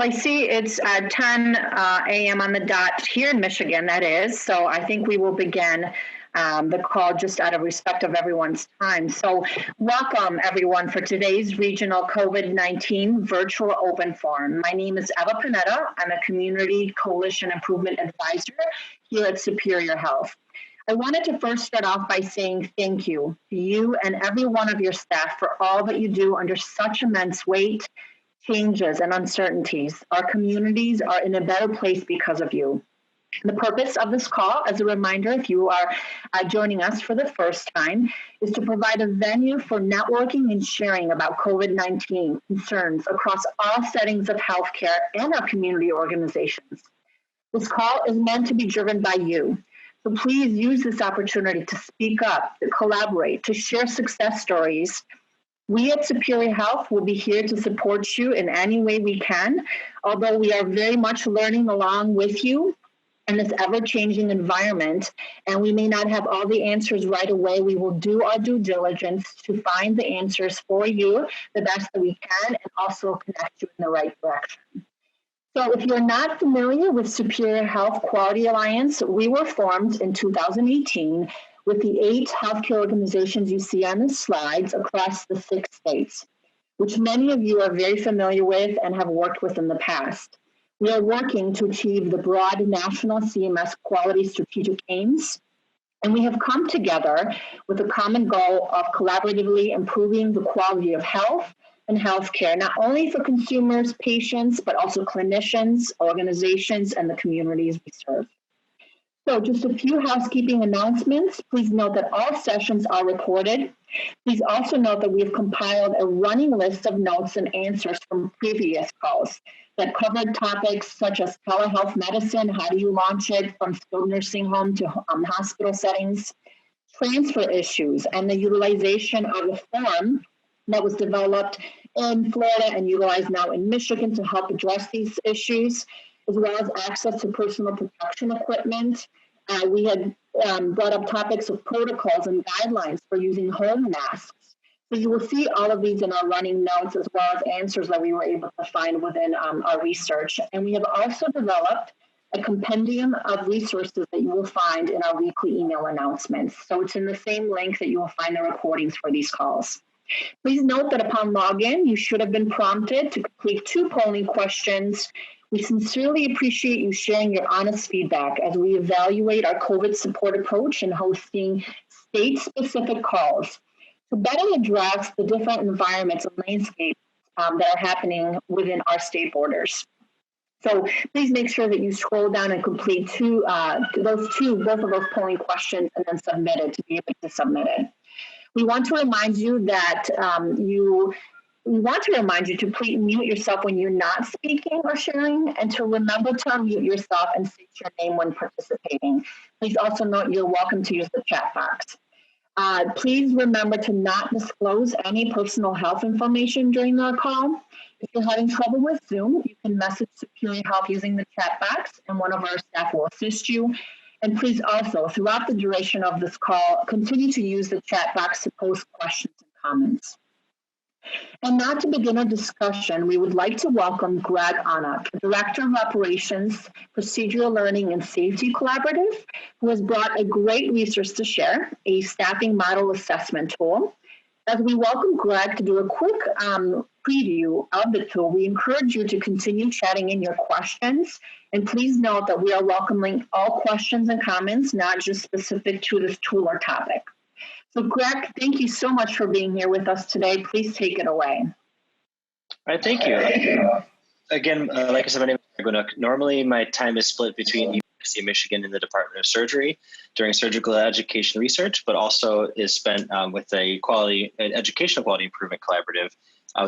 Well, I see it's 10 a.m. on the dot here in Michigan, that is. So I think we will begin the call just out of respect of everyone's time. So welcome, everyone, for today's regional COVID-19 virtual open forum. My name is Eva Panetta. I'm a Community Coalition Improvement Advisor here at Superior Health. I wanted to first start off by saying thank you to you and every one of your staff for all that you do under such immense weight, changes, and uncertainties. Our communities are in a better place because of you. The purpose of this call, as a reminder, if you are joining us for the first time, is to provide a venue for networking and sharing about COVID-19 concerns across all settings of healthcare and our community organizations. This call is meant to be driven by you. So please use this opportunity to speak up, to collaborate, to share success stories. We at Superior Health will be here to support you in any way we can, although we are very much learning along with you in this ever-changing environment, and we may not have all the answers right away. We will do our due diligence to find the answers for you the best that we can and also connect you in the right direction. So if you're not familiar with Superior Health Quality Alliance, we were formed in 2018 with the 8 healthcare organizations you see on the slides across the 6 states, which many of you are very familiar with and have worked with in the past. We are working to achieve the broad national CMS quality strategic aims, and we have come together with a common goal of collaboratively improving the quality of health and healthcare, not only for consumers, patients, but also clinicians, organizations, and the communities we serve. So just a few housekeeping announcements. Please note that all sessions are recorded. Please also note that we have compiled a running list of notes and answers from previous calls that covered topics such as telehealth medicine, how do you launch it from skilled nursing home to hospital settings, transfer issues, and the utilization of the form that was developed in Florida and utilized now in Michigan to help address these issues, as well as access to personal protection equipment. We had brought up topics of protocols and guidelines for using home masks. So you will see all of these in our running notes, as well as answers that we were able to find within our research. And we have also developed a compendium of resources that you will find in our weekly email announcements. So it's in the same link that you will find the recordings for these calls. Please note that upon login, you should have been prompted to complete 2 polling questions. We sincerely appreciate you sharing your honest feedback as we evaluate our COVID support approach and hosting state-specific calls to better address the different environments and landscapes that are happening within our state borders. So please make sure that you scroll down and complete both of those polling questions and then submit it to be able to submit it. We want to remind you that to please mute yourself when you're not speaking or sharing, and to remember to unmute yourself and state your name when participating. Please also note you're welcome to use the chat box. Please remember to not disclose any personal health information during our call. If you're having trouble with Zoom, you can message Superior Health using the chat box, and one of our staff will assist you. And please also, throughout the duration of this call, continue to use the chat box to post questions and comments. And now to begin our discussion, we would like to welcome Greg Anak, Director of Operations, Procedural Learning and Safety Collaborative, who has brought a great resource to share, a staffing model assessment tool. As we welcome Greg to do a quick preview of the tool, we encourage you to continue chatting in your questions. And please note that we are welcoming all questions and comments, not just specific to this tool or topic. So Greg, thank you so much for being here with us today. Please take it away. All right, thank you. Again, like I said, my name is Greg Anak. Normally, my time is split between the University of Michigan and the Department of Surgery during surgical education research, but also is spent with an educational quality improvement collaborative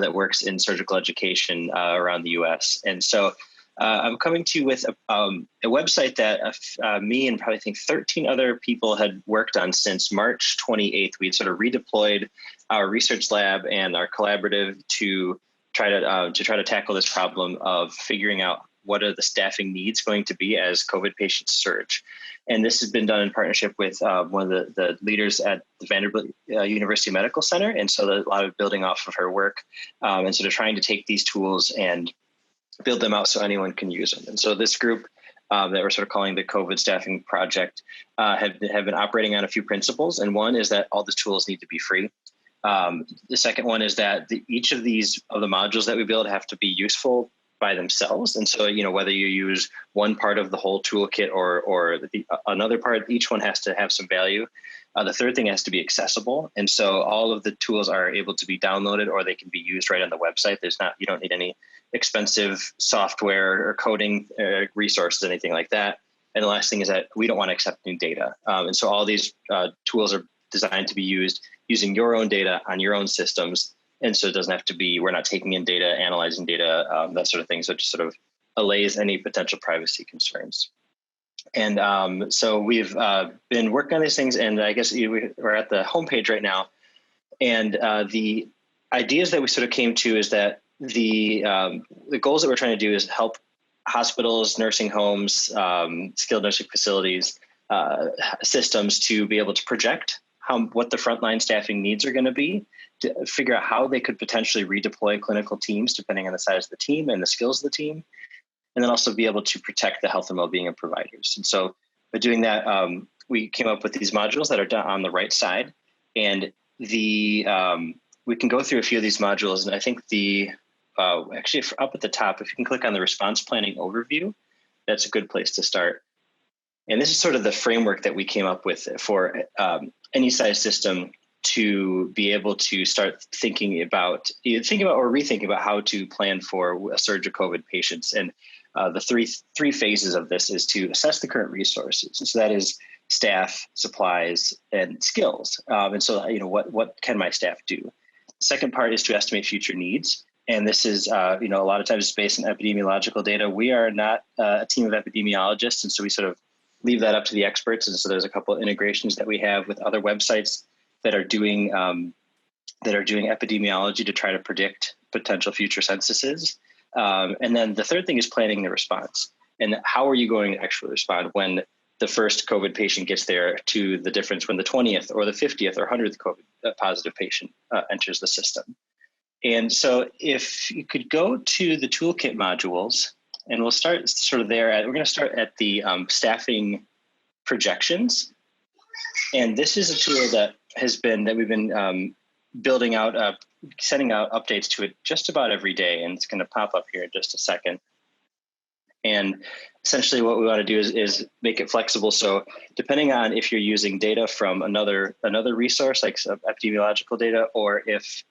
that works in surgical education around the U.S. And so I'm coming to you with a website that me and probably 13 other people had worked on since March 28th. We had sort of redeployed our research lab and our collaborative to try to tackle this problem of figuring out what are the staffing needs going to be as COVID patients surge. And this has been done in partnership with one of the leaders at the Vanderbilt University Medical Center. And so a lot of building off of her work and sort of trying to take these tools and build them out so anyone can use them. And so this group that we're sort of calling the COVID Staffing Project have been operating on a few principles. And one is that all the tools need to be free. The second one is that each of the modules that we build have to be useful by themselves. And so, whether you use one part of the whole toolkit or another part, each one has to have some value. The third thing has to be accessible. And so all of the tools are able to be downloaded, or they can be used right on the website. You don't need any expensive software or coding resources, anything like that. And the last thing is that we don't want to accept new data. And so all these tools are designed to be used using your own data on your own systems. And so it doesn't have to be, we're not taking in data, analyzing data, that sort of thing. So it just sort of allays any potential privacy concerns. And so we've been working on these things, and I guess we're at the homepage right now. And the ideas that we sort of came to is that the goals that we're trying to do is help hospitals, nursing homes, skilled nursing facilities, systems to be able to project what the frontline staffing needs are going to be, to figure out how they could potentially redeploy clinical teams depending on the size of the team and the skills of the team, and then also be able to protect the health and well-being of providers. And so by doing that, we came up with these modules that are done on the right side. And we can go through a few of these modules. And I think actually up at the top, if you can click on the response planning overview, that's a good place to start. And this is sort of the framework that we came up with for any size system to be able to start thinking about or rethinking about how to plan for a surge of COVID patients. And the three phases of this is to assess the current resources. And so that is staff, supplies, and skills. And so, what can my staff do? The second part is to estimate future needs. And this is, a lot of times it's based on epidemiological data. We are not a team of epidemiologists. And so we sort of leave that up to the experts. And so there's a couple of integrations that we have with other websites that are doing epidemiology to try to predict potential future censuses. And then the third thing is planning the response. And how are you going to actually respond when the first COVID patient gets there, to the difference when the 20th or the 50th or 100th COVID positive patient enters the system. And so if you could go to the toolkit modules, and we'll start sort of there. We're going to start at the staffing projections. And this is a tool that we've been building out, sending out updates to it just about every day. And it's going to pop up here in just a second. And essentially what we want to do is make it flexible. So depending on if you're using data from another resource, like epidemiological data, or if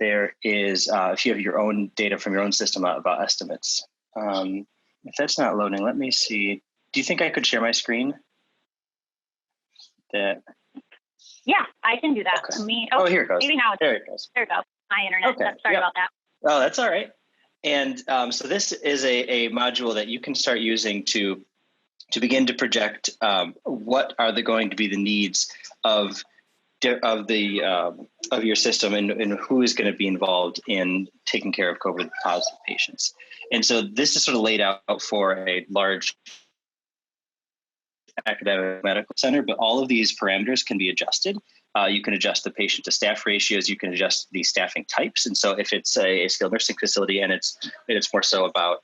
there is, if you have your own data from your own system about estimates. If that's not loading, let me see. Do you think I could share my screen? Yeah, I can do that. Okay. Here it goes. Maybe now there it goes. There it goes. My internet. Okay. Sorry about that. Oh, that's all right. And so this is a module that you can start using to begin to project what are going to be the needs of your system and who is going to be involved in taking care of COVID positive patients. And so this is sort of laid out for a large academic medical center, but all of these parameters can be adjusted. You can adjust the patient to staff ratios. You can adjust the staffing types. And so if it's a skilled nursing facility and it's more so about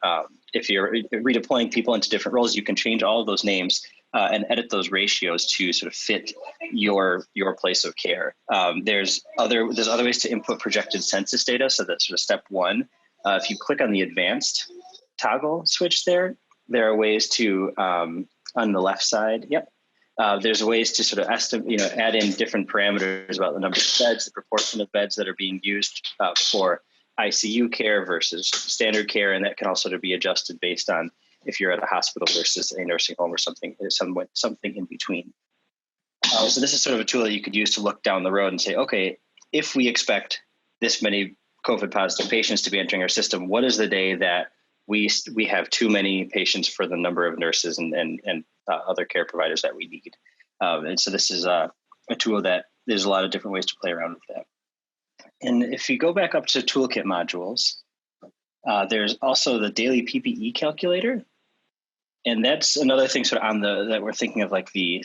if you're redeploying people into different roles, you can change all of those names and edit those ratios to sort of fit your place of care. There's other ways to input projected census data. So that's sort of step one. If you click on the advanced toggle switch there are ways to on the left side. Yep. There's ways to sort of estimate, add in different parameters about the number of beds, the proportion of beds that are being used for ICU care versus standard care, and that can also be adjusted based on if you're at a hospital versus a nursing home or something in between. So this is sort of a tool that you could use to look down the road and say, okay, if we expect this many COVID positive patients to be entering our system, what is the day that we have too many patients for the number of nurses and other care providers that we need? And so this is a tool that there's a lot of different ways to play around with that. And if you go back up to toolkit modules, there's also the daily PPE Calculator. And that's another thing sort of that we're thinking of, like the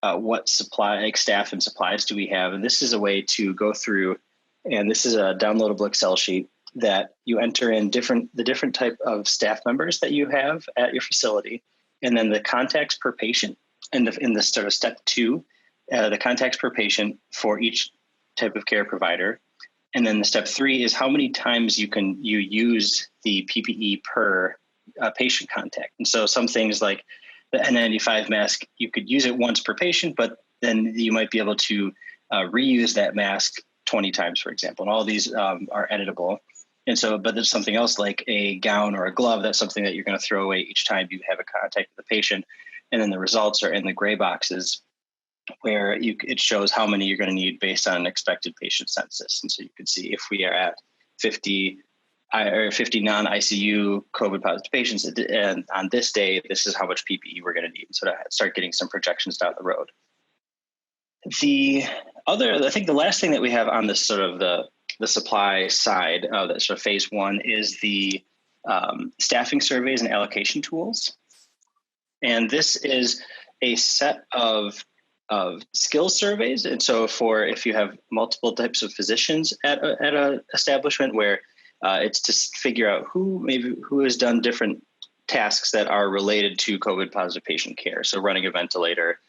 what staff and supplies do we have? And this is a way to go through, and this is a downloadable Excel sheet. that you enter in the different type of staff members that you have at your facility, and then the contacts per patient. And in the sort of step 2, the contacts per patient for each type of care provider. And then the step 3 is how many times you use the PPE per patient contact. And so some things like the N95 mask, you could use it once per patient, but then you might be able to reuse that mask 20 times, for example. And all these are editable. And so, but there's something else like a gown or a glove, that's something that you're going to throw away each time you have a contact with the patient. And then the results are in the gray boxes where it shows how many you're going to need based on an expected patient census. And so you can see if we are at 50 non-ICU COVID positive patients, and on this day, this is how much PPE we're going to need. So to start getting some projections down the road. I think the last thing that we have on this sort of the supply side of that sort of phase 1 is the staffing surveys and allocation tools. And this is a set of skills surveys. And so if you have multiple types of physicians at a establishment where it's to figure out who has done different tasks that are related to COVID positive patient care. So running a ventilator,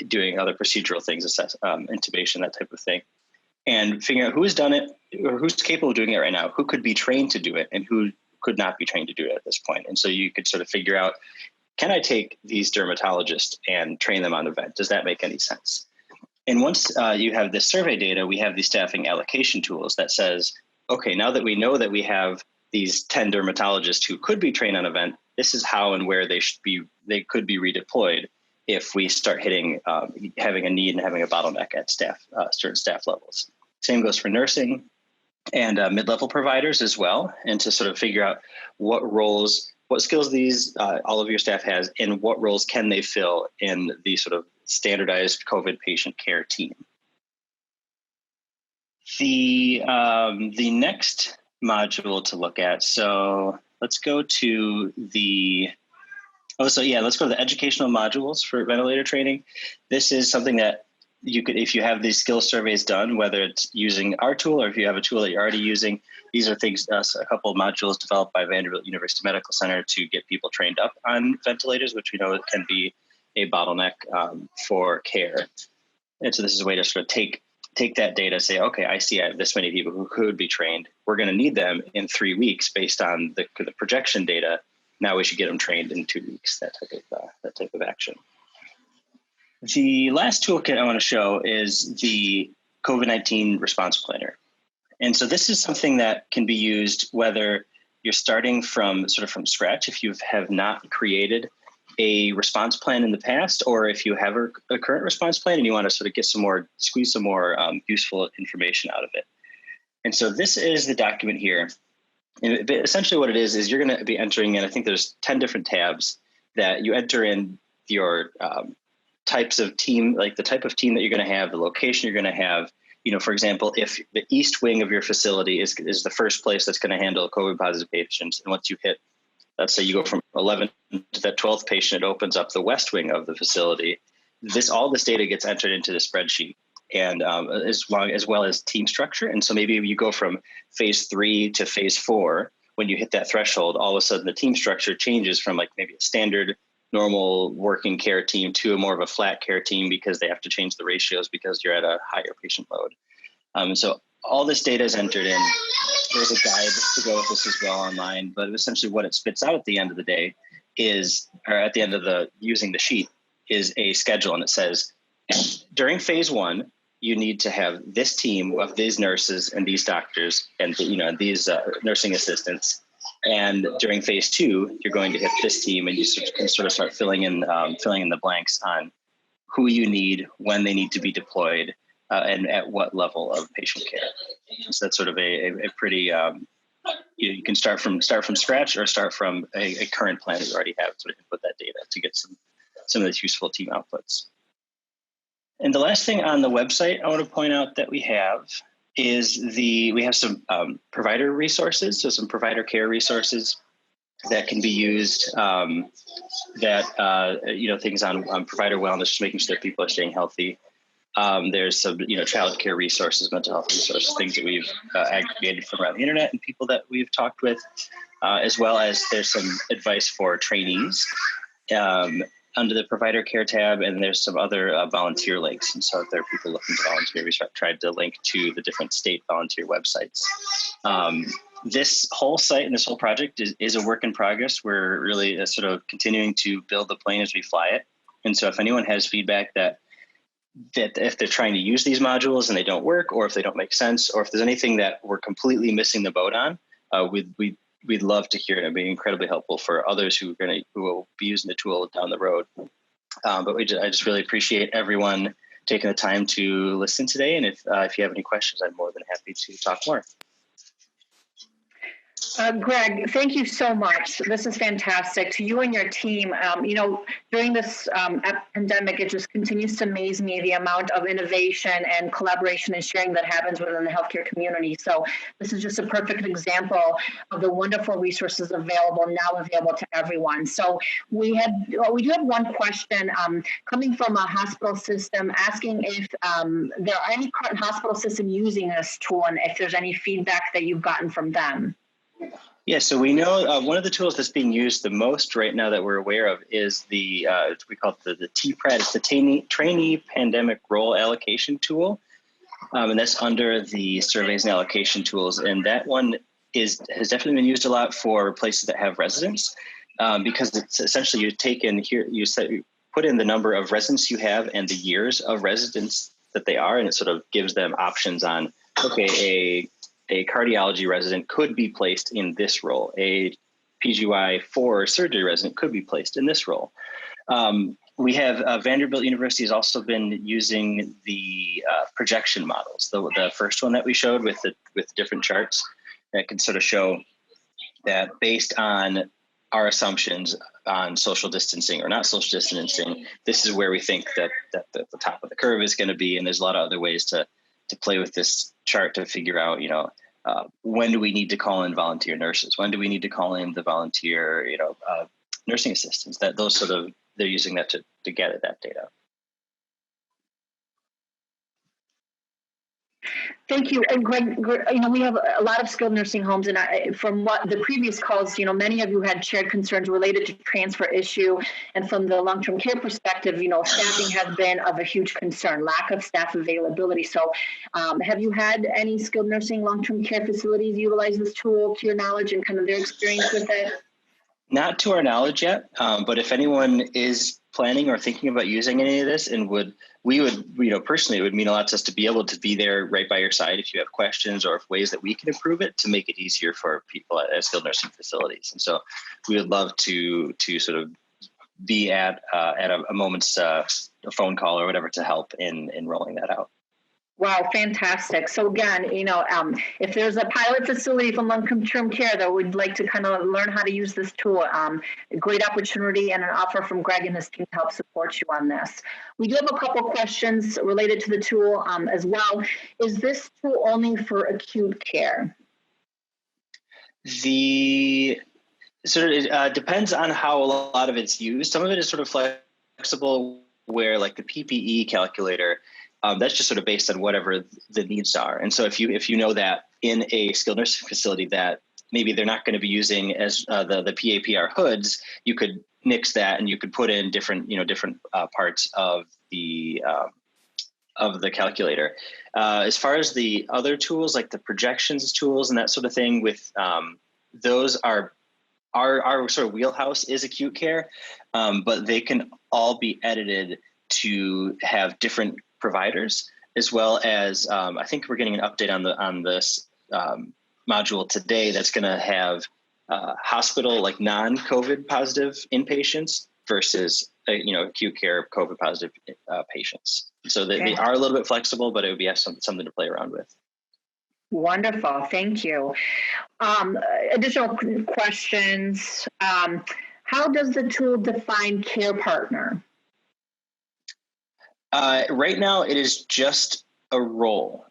doing other procedural things, intubation, that type of thing. And figuring out who has done it or who's capable of doing it right now, who could be trained to do it and who could not be trained to do it at this point. And so you could sort of figure out, can I take these dermatologists and train them on the vent? Does that make any sense? And once you have this survey data, we have these staffing allocation tools that says, okay, now that we know that we have these 10 dermatologists who could be trained on a vent, this is how and where they could be redeployed if we start hitting having a need and having a bottleneck at certain staff levels. Same goes for nursing and mid-level providers as well, and to sort of figure out what skills all of your staff has and what roles can they fill in the sort of standardized COVID patient care team. The next module to look at, so let's go to let's go to the educational modules for ventilator training. This is something that you could, if you have these skill surveys done, whether it's using our tool or if you have a tool that you're already using, these are things, a couple of modules developed by Vanderbilt University Medical Center to get people trained up on ventilators, which we know can be a bottleneck for care. And so this is a way to sort of take that data, say, okay, I see I have this many people who could be trained. We're going to need them in 3 weeks based on the projection data. Now we should get them trained in 2 weeks, that type of action. The last toolkit I want to show is the COVID-19 response planner. And so this is something that can be used whether you're starting from scratch, if you have not created a response plan in the past, or if you have a current response plan and you want to sort of squeeze some more useful information out of it. And so this is the document here. And essentially what it is you're going to be entering in, I think there's 10 different tabs that you enter in your types of team, like the type of team that you're going to have, the location you're going to have. For example, if the east wing of your facility is the first place that's going to handle COVID positive patients, and once you hit, let's say you go from 11 to that 12th patient, it opens up the west wing of the facility. All this data gets entered into the spreadsheet, and as well as team structure. And so maybe you go from phase 3 to phase 4. When you hit that threshold, all of a sudden the team structure changes from like maybe a standard normal working care team to a more of a flat care team because they have to change the ratios because you're at a higher patient load. So all this data is entered in. There's a guide to go with this as well online, but essentially what it spits out at the end of the day or at the end of using the sheet, is a schedule. And it says, during phase 1, you need to have this team of these nurses and these doctors and these nursing assistants. And during phase 2, you're going to hit this team, and you can sort of start filling in the blanks on who you need, when they need to be deployed, and at what level of patient care. So that's sort of a pretty you can start from scratch or start from a current plan that you already have, sort of input that data to get some of these useful team outputs. And the last thing on the website I want to point out that we have is we have some provider resources, so some provider care resources that can be used, things on provider wellness, just making sure that people are staying healthy. There's some, child care resources, mental health resources, things that we've aggregated from around the internet and people that we've talked with, as well as there's some advice for trainees under the provider care tab, and there's some other volunteer links. And so if there are people looking to volunteer, we tried to link to the different state volunteer websites. This whole site and this whole project is a work in progress. We're really sort of continuing to build the plane as we fly it. And so if anyone has feedback that if they're trying to use these modules and they don't work, or if they don't make sense, or if there's anything that we're completely missing the boat on, we'd love to hear it. It'd be incredibly helpful for others who will be using the tool down the road. But I just really appreciate everyone taking the time to listen today. And if you have any questions, I'm more than happy to talk more. Greg, thank you so much. This is fantastic. To you and your team, during this pandemic, it just continues to amaze me the amount of innovation and collaboration and sharing that happens within the healthcare community. So this is just a perfect example of the wonderful resources available to everyone. So we do have one question coming from a hospital system asking if there are any current hospital system using this tool and if there's any feedback that you've gotten from them. Yeah, so we know one of the tools that's being used the most right now that we're aware of is we call it the TPress. It's the trainee pandemic role allocation tool, and that's under the surveys and allocation tools. And that one has definitely been used a lot for places that have residents, because it's essentially you put in the number of residents you have and the years of residence that they are, and it sort of gives them options on, okay, a cardiology resident could be placed in this role. A PGY-4 surgery resident could be placed in this role. We have Vanderbilt University has also been using the projection models. The first one that we showed with different charts that can sort of show that based on our assumptions on social distancing or not social distancing, this is where we think that the top of the curve is going to be. And there's a lot of other ways to play with this chart to figure out, when do we need to call in volunteer nurses? When do we need to call in the volunteer, nursing assistants? They're using that to gather that data. Thank you. And Greg, we have a lot of skilled nursing homes, and from what the previous calls, many of you had shared concerns related to transfer issue. And from the long-term care perspective, staffing has been of a huge concern, lack of staff availability. So have you had any skilled nursing long-term care facilities utilize this tool to your knowledge and kind of their experience with it? Not to our knowledge yet, but if anyone is planning or thinking about using any of this, and we would personally, it would mean a lot to us to be able to be there right by your side if you have questions or if ways that we can improve it to make it easier for people at skilled nursing facilities. And so we would love to sort of be at a moment's a phone call or whatever to help in rolling that out. Wow, fantastic. So again, if there's a pilot facility from long-term care that would like to kind of learn how to use this tool, a great opportunity and an offer from Greg and his team to help support you on this. We do have a couple questions related to the tool as well. Is this tool only for acute care? It depends on how a lot of it's used. Some of it is sort of flexible, where like the PPE calculator, that's just sort of based on whatever the needs are. And so if you know that in a skilled nursing facility that maybe they're not going to be using as the PAPR hoods, you could nix that and you could put in different parts of the calculator. As far as the other tools, like the projections tools and that sort of thing, with those are our sort of wheelhouse is acute care, but they can all be edited to have different providers, as well as I think we're getting an update on this module today that's going to have hospital like non-COVID positive inpatients versus acute care COVID positive patients. So they are a little bit flexible, but it would be something to play around with. Wonderful, thank you. Additional questions. How does the tool define care partner? Right now, it is just a role.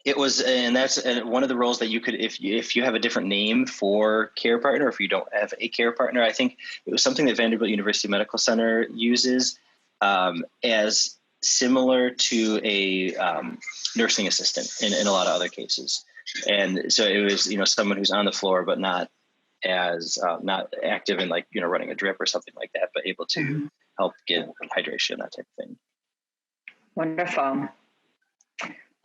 It was, and that's one of the roles that you could, if you have a different name for care partner, or if you don't have a care partner, I think it was something that Vanderbilt University Medical Center uses as similar to a nursing assistant in a lot of other cases. And so it was, someone who's on the floor, but not as not active in running a drip or something like that, but able to help get hydration, that type of thing. Wonderful.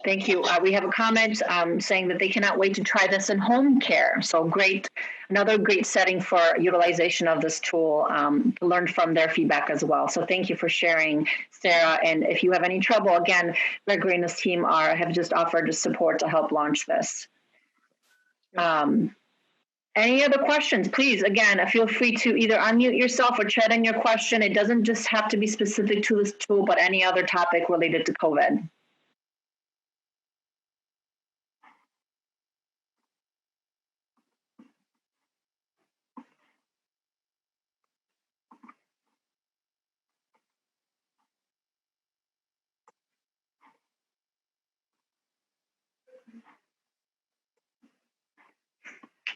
Thank you. We have a comment saying that they cannot wait to try this in home care. So great, another great setting for utilization of this tool to learn from their feedback as well. So thank you for sharing, Sarah. And if you have any trouble, again, Gregory and his team have just offered support to help launch this. Any other questions? Please, again, feel free to either unmute yourself or chat in your question. It doesn't just have to be specific to this tool, but any other topic related to COVID.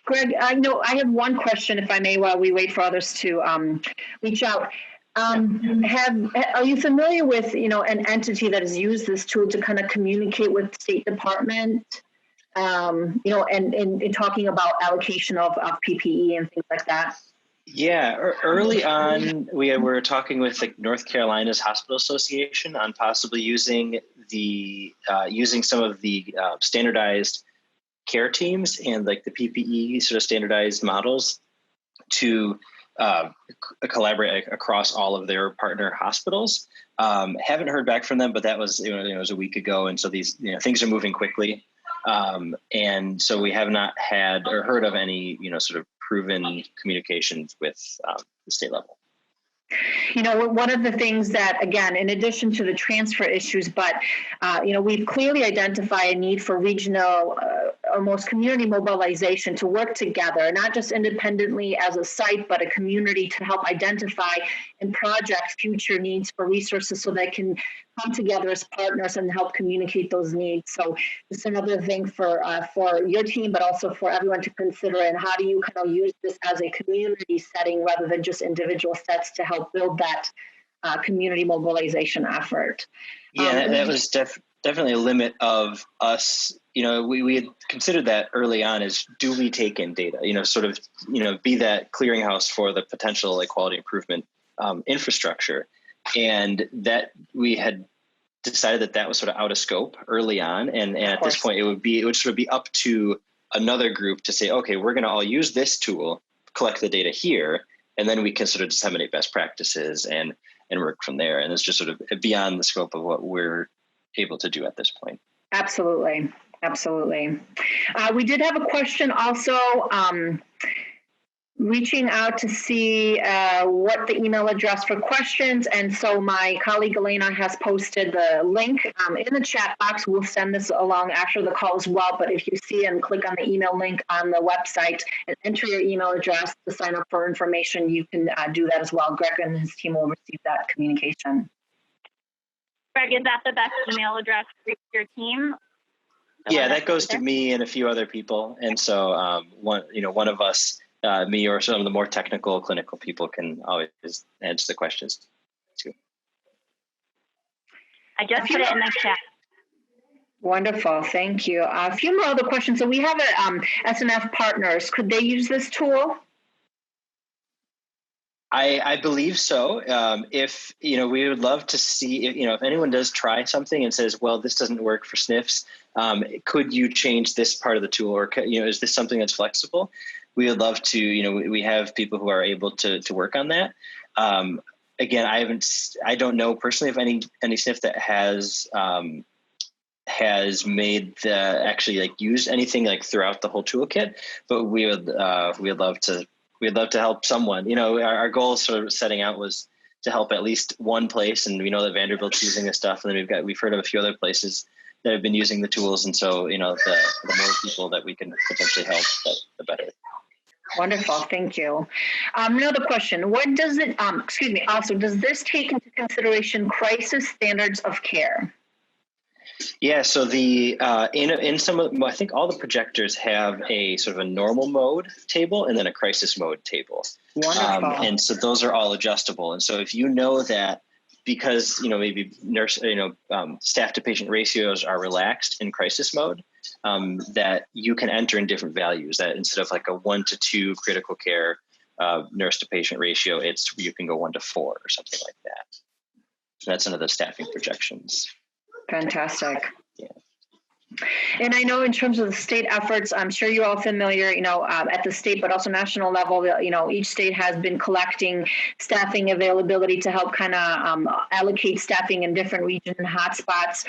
Greg, I know I have one question, if I may, while we wait for others to reach out. Are you familiar with, an entity that has used this tool to kind of communicate with State Department, and talking about allocation of PPE and things like that? Yeah, early on, we were talking with the North Carolina's Hospital Association on possibly using some of the standardized care teams and the PPE sort of standardized models to collaborate across all of their partner hospitals. Haven't heard back from them, but that was it was a week ago, and so these things are moving quickly, and so we have not had or heard of any sort of proven communications with the state level. One of the things that, again, in addition to the transfer issues, but, we've clearly identified a need for regional, almost community mobilization to work together, not just independently as a site, but a community to help identify and project future needs for resources so they can come together as partners and help communicate those needs. So it's another thing for your team, but also for everyone to consider. And how do you kind of use this as a community setting rather than just individual sets to help build that community mobilization effort? Yeah, that was definitely a limit of us. We had considered that early on as, do we take in data, be that clearinghouse for the potential quality improvement infrastructure. And that we had decided that was sort of out of scope early on. And at this point, it would sort of be up to another group to say, okay, we're going to all use this tool, collect the data here, and then we can sort of disseminate best practices and work from there. And it's just sort of beyond the scope of what we're able to do at this point. Absolutely. Absolutely. We did have a question also, reaching out to see what the email address for questions. And so my colleague Elena has posted the link in the chat box. We'll send this along after the call as well. But if you see and click on the email link on the website and enter your email address to sign up for information, you can do that as well. Greg and his team will receive that communication. Greg, is that the best email address for your team? Yeah, that goes to me and a few other people. And so one of us, me or some of the more technical clinical people, can always answer the questions too. I just put it in the chat. Wonderful, thank you. A few more other questions. So we have SNF partners. Could they use this tool? I believe so. If we would love to see if anyone does try something and says, well, this doesn't work for SNFs, could you change this part of the tool, or is this something that's flexible? We would love to. We have people who are able to work on that. Again, I don't know personally if any SNF that has made actually used anything throughout the whole toolkit, but we'd love to help someone. Our goal sort of setting out was to help at least one place, and we know that Vanderbilt's using this stuff, and then we've heard of a few other places that have been using the tools, and so the more people that we can potentially help, the better. Wonderful, thank you. Another question: what does it? Also, does this take into consideration crisis standards of care? Yeah, so the in some of, I think all the projectors have a sort of a normal mode table and then a crisis mode table. Wonderful. And so those are all adjustable. And so if you know that because, maybe staff to patient ratios are relaxed in crisis mode, that you can enter in different values, that instead of like a 1 to 2 critical care nurse to patient ratio, you can go 1 to 4 or something like that. So that's another staffing projections. Fantastic. Yeah. And I know in terms of the state efforts, I'm sure you're all familiar, at the state, but also national level, each state has been collecting staffing availability to help kind of allocate staffing in different regions and hotspots.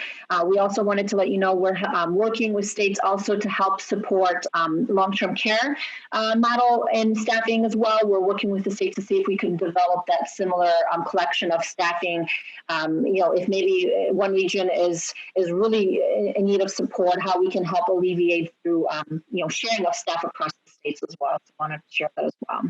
We also wanted to let you know we're working with states also to help support long-term care model and staffing as well. We're working with the state to see if we can develop that similar collection of staffing. If maybe one region is really in need of support, how we can help alleviate through, sharing of staff across the states as well. So I wanted to share that as well.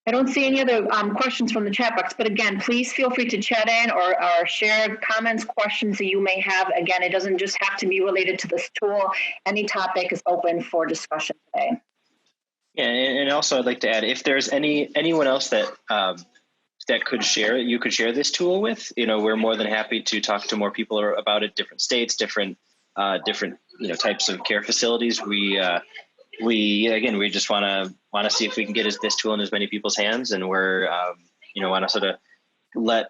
I don't see any other questions from the chat box, but again, please feel free to chat in or share comments, questions that you may have. Again, it doesn't just have to be related to this tool. Any topic is open for discussion today. Yeah, and also I'd like to add, if there's anyone else that that could share, you could share this tool with, we're more than happy to talk to more people about it, different states, different types of care facilities. We just want to see if we can get this tool in as many people's hands, and we're want to sort of let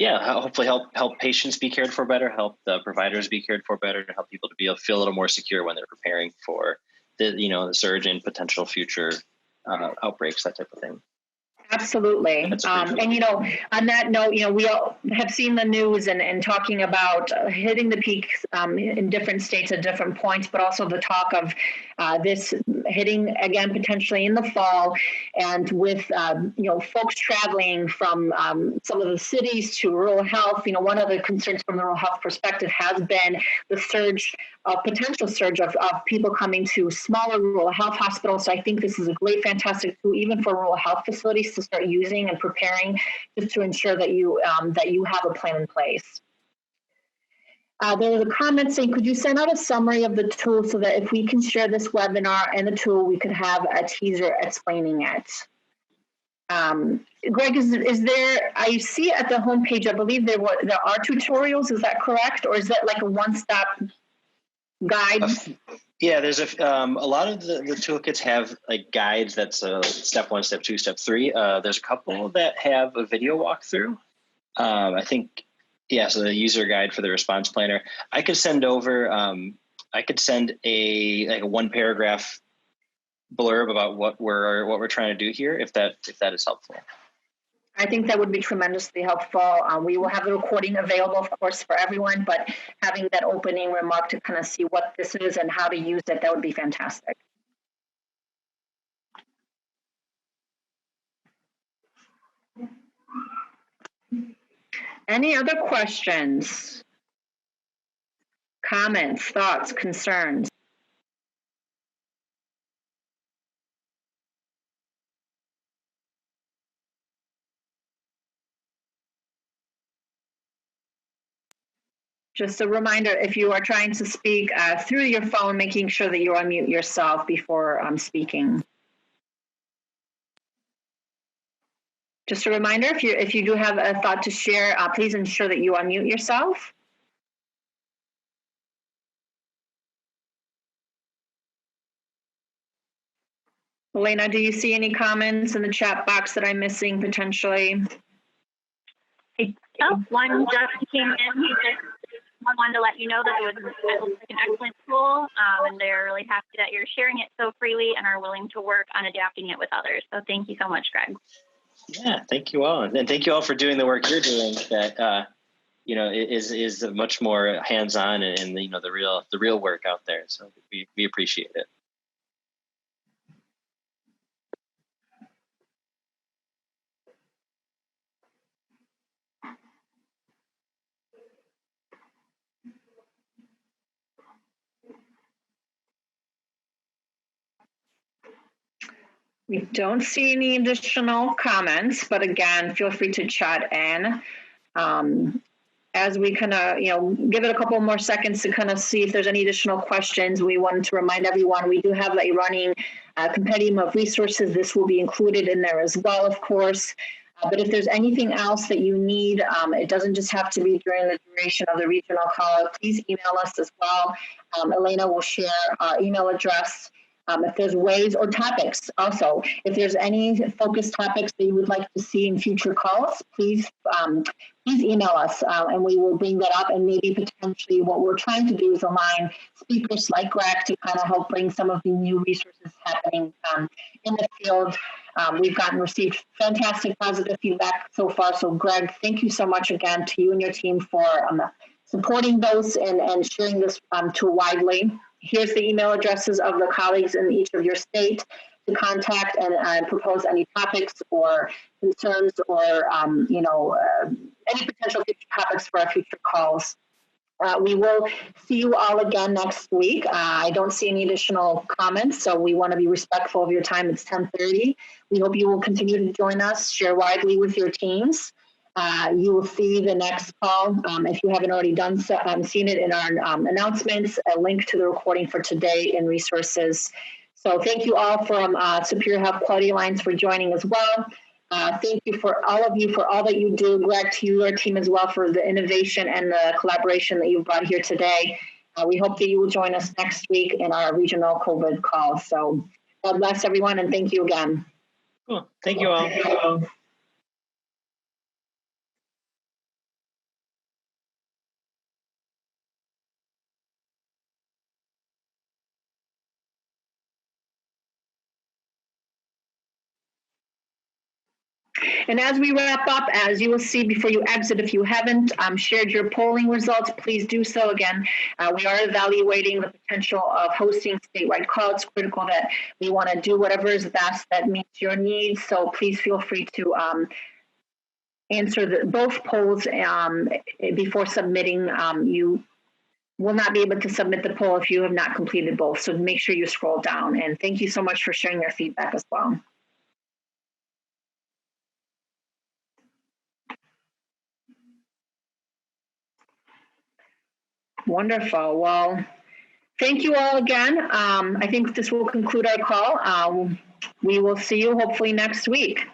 hopefully help patients be cared for better, help the providers be cared for better, to help people to feel a little more secure when they're preparing for the surge and potential future outbreaks, that type of thing. Absolutely. And, on that note, we all have seen the news and talking about hitting the peaks in different states at different points, but also the talk of this hitting again potentially in the fall, and with folks traveling from some of the cities to rural health. One of the concerns from the rural health perspective has been the potential surge of people coming to smaller rural health hospitals. So I think this is a great, fantastic tool even for rural health facilities to start using and preparing, just to ensure that you have a plan in place. There was a comment saying, could you send out a summary of the tool so that if we can share this webinar and the tool, we could have a teaser explaining it. Greg, is there, I see at the homepage, I believe there are tutorials, is that correct? Or is that like a one-stop guide? Yeah, there's a lot of the toolkits have like guides. That's step 1, step 2, step 3. There's a couple that have a video walkthrough. I think, so the user guide for the response planner. I could send over. I could send a 1-paragraph blurb about what we're trying to do here, if that is helpful. I think that would be tremendously helpful. We will have the recording available, of course, for everyone, but having that opening remark to kind of see what this is and how to use it, that would be fantastic. Any other questions, comments, thoughts, concerns? Just a reminder, if you are trying to speak through your phone, making sure that you unmute yourself before speaking. Just a reminder, if you do have a thought to share, please ensure that you unmute yourself. Elena, do you see any comments in the chat box that I'm missing potentially? One just came in. I wanted to let you know that it was an excellent tool, and they're really happy that you're sharing it so freely and are willing to work on adapting it with others. So thank you so much, Greg. Yeah, thank you all, and thank you all for doing the work you're doing. That is much more hands-on and the real work out there. So we appreciate it. We don't see any additional comments, but again, feel free to chat in. As we kind of, give it a couple more seconds to kind of see if there's any additional questions. We wanted to remind everyone, we do have a running compendium of resources. This will be included in there as well, of course. But if there's anything else that you need, it doesn't just have to be during the duration of the regional call. Please email us as well. Elena will share our email address. If there's ways or topics also, if there's any focused topics that you would like to see in future calls, please email us and we will bring that up, and maybe potentially what we're trying to do is align speakers like Greg to kind of help bring some of the new resources happening in the field. We've received fantastic positive feedback so far. So Greg, thank you so much again to you and your team for supporting those and sharing this tool widely. Here's the email addresses of the colleagues in each of your states to contact and propose any topics or concerns or any potential future topics for our future calls. We will see you all again next week. I don't see any additional comments, so we want to be respectful of your time. It's 10:30. We hope you will continue to join us, share widely with your teams. You will see the next call, if you haven't already done so, seen it in our announcements, a link to the recording for today in resources. So thank you all from Superior Health Quality Alliance for joining as well. Thank you for all of you for all that you do. Greg, to your team as well for the innovation and the collaboration that you've brought here today. We hope that you will join us next week in our regional COVID call. So God bless everyone and thank you again. Cool. Thank you all. And as we wrap up, as you will see before you exit, if you haven't shared your polling results, please do so. Again, we are evaluating the potential of hosting statewide call. It's critical that we want to do whatever is best that meets your needs. So please feel free to answer both polls before submitting. You will not be able to submit the poll if you have not completed both. So make sure you scroll down. And thank you so much for sharing your feedback as well. Wonderful. Well, thank you all again. I think this will conclude our call. We will see you hopefully next week.